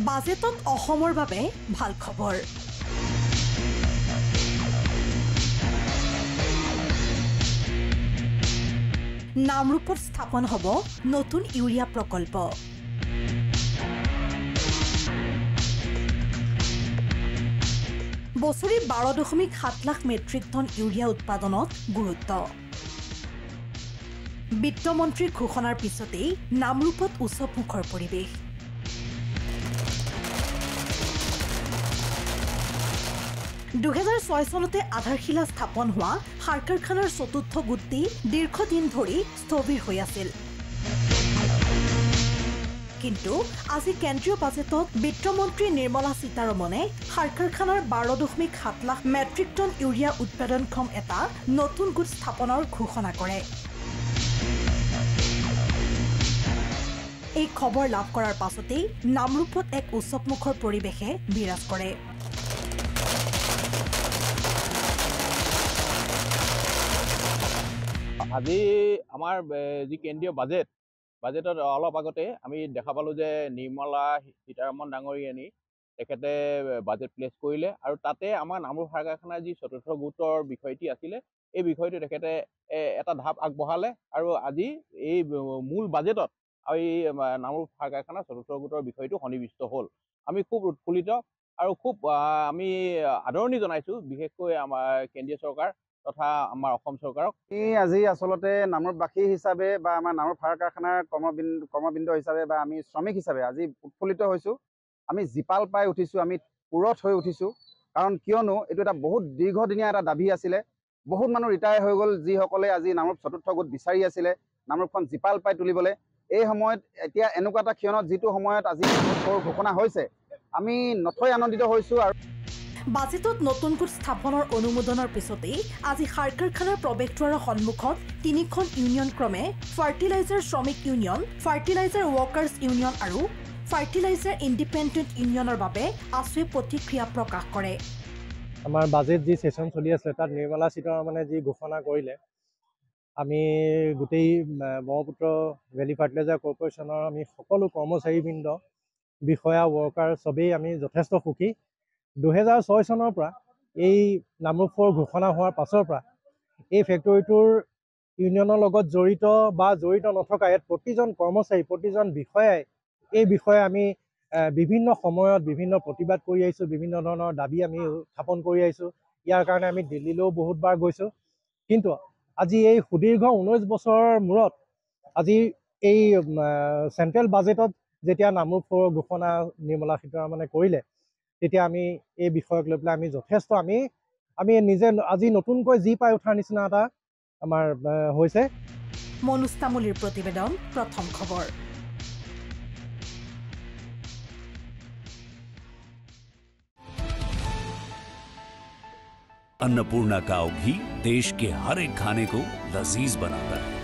বাজেটত অসমৰ বাবে ভাল খবৰ। নামৰূপত স্থাপন হ'ব নতুন ইউৰিয়া প্ৰকল্প। বছৰি 12.7 লাখ মেট্ৰিক টন ইউৰিয়া উৎপাদনত গুৰুত্ব। বিত্তমন্ত্ৰীৰ ঘোষণাৰ পিছতেই নামৰূপত উৎসৱমুখৰ পৰিৱেশ। চনতে আধাৰশিলা স্থাপন হোৱা সাৰ কাৰখানাৰ চতুৰ্থ গোটটি দীৰ্ঘদিন ধৰি স্থবিৰ হৈ আছিল। কিন্তু আজি কেন্দ্ৰীয় বাজেটত বিত্তমন্ত্ৰী নিৰ্মলা সীতাৰমণে সাৰ কাৰখানাৰ 12.7 লাখ মেট্ৰিক টন ইউৰিয়া উৎপাদনক্ষম এটা নতুন গোট স্থাপনৰ ঘোষণা কৰে। এই খবৰ লাভ কৰাৰ পাছতেই নামৰূপত এক উৎসৱমুখৰ পৰিৱেশে বিৰাজ কৰে। আজি আমাৰ যি কেন্দ্ৰীয় বাজেটত অলপ আগতে আমি দেখা পালোঁ যে নিৰ্মলা সীতাৰমণ ডাঙৰীয়ানী তেখেতে বাজেট প্লেচ কৰিলে আৰু তাতে আমাৰ নামৰূপ সাৰ কাৰখানাৰ যি চতুৰ্থ গোটৰ বিষয়টি আছিলে এই বিষয়টো তেখেতে এটা ধাপ আগবঢ়ালে আৰু আজি এই মূল বাজেটত এই নামৰূপ সাৰ কাৰখানাৰ চতুৰ্থ গোটৰ বিষয়টো সন্নিৱিষ্ট হ'ল। আমি খুব উৎফুল্লিত আৰু খুব আমি আদৰণি জনাইছোঁ বিশেষকৈ আমাৰ কেন্দ্ৰীয় চৰকাৰ তথা আমাৰ অসম চৰকাৰক। আজি আচলতে নামৰূপবাসী হিচাপে বা আমাৰ নামৰূপ সাৰ কাৰখানাৰ কৰ্মবৃন্দ হিচাপে বা আমি শ্ৰমিক হিচাপে আজি উৎফুল্লিত হৈছোঁ। আমি জীপাল পাই উঠিছোঁ, আমি পুৰত হৈ উঠিছোঁ। কাৰণ কিয়নো এইটো এটা বহুত দীৰ্ঘদিনীয়া এটা দাবী আছিলে। বহুত মানুহ ৰিটায়াৰ হৈ গ'ল যিসকলে আজি নামৰূপ চতুৰ্থ গোট বিচাৰি আছিলে নামৰূপখন জীপাল পাই তুলিবলৈ। এই সময়ত এতিয়া এনেকুৱা এটা ক্ষণত যিটো সময়ত আজি ঘোষণা হৈছে আমি নথৈ আনন্দিত হৈছোঁ। আৰু বাজেটত নতুন গোট স্থাপনৰ অনুমোদনৰ পিছতেই আজি সাৰ কাৰখানাৰ প্ৰৱেশদ্বাৰৰ সন্মুখত 3খন ইউনিয়ন ক্ৰমে ফাৰ্টিলাইজাৰ শ্ৰমিক ইউনিয়ন, ফাৰ্টিলাইজাৰ ৱৰ্কাৰ্ছ ইউনিয়ন আৰু ফাৰ্টিলাইজাৰ ইণ্ডিপেণ্ডেণ্ট ইউনিয়নৰ বাবে আছুৱে প্ৰতিক্ৰিয়া প্ৰকাশ কৰে। আমাৰ বাজেট যি সেশন চলি আছে তাত নিৰ্মলা সীতাৰমণে যি ঘোষণা কৰিলে আমি গোটেই ব্ৰহ্মপুত্ৰ ভেলী ফাৰ্টিলাইজাৰ কৰ্পৰেশ্যনৰ আমি সকলো কৰ্মচাৰীবৃন্দ, বিষয়া, ৱৰ্কাৰ চবেই আমি যথেষ্ট সুখী। 2006 চনৰ পৰা এই নামৰূপৰ ঘোষণা হোৱাৰ পাছৰ পৰা এই ফেক্টৰীটোৰ ইউনিয়নৰ লগত জড়িত বা জড়িত নথকা ইয়াত প্ৰতিজন কৰ্মচাৰী, প্ৰতিজন বিষয়াই এই বিষয়ে আমি বিভিন্ন সময়ত বিভিন্ন প্ৰতিবাদ কৰি আহিছোঁ, বিভিন্ন ধৰণৰ দাবী আমি উত্থাপন কৰি আহিছোঁ। ইয়াৰ কাৰণে আমি দিল্লীলৈও বহুতবাৰ গৈছোঁ। কিন্তু আজি এই সুদীৰ্ঘ 19 বছৰৰ মূৰত আজি এই চেণ্ট্ৰেল বাজেটত যেতিয়া নামৰূপৰ ঘোষণা নিৰ্মলা সীতাৰমণে কৰিলে তেতিয়া আমি এই বিষয়ক লৈ পেলাই আমি যথেষ্ট আমি নিজে আজি নতুনকৈ যি পাই উঠাৰ নিচিনা এটা আমাৰ হৈছে। মনোজ তামুলীৰ প্ৰতিবেদন, প্ৰথম খবৰ। अन्नपूर्णा काव घी देश के हर एक खाने को लजीज बनाता है।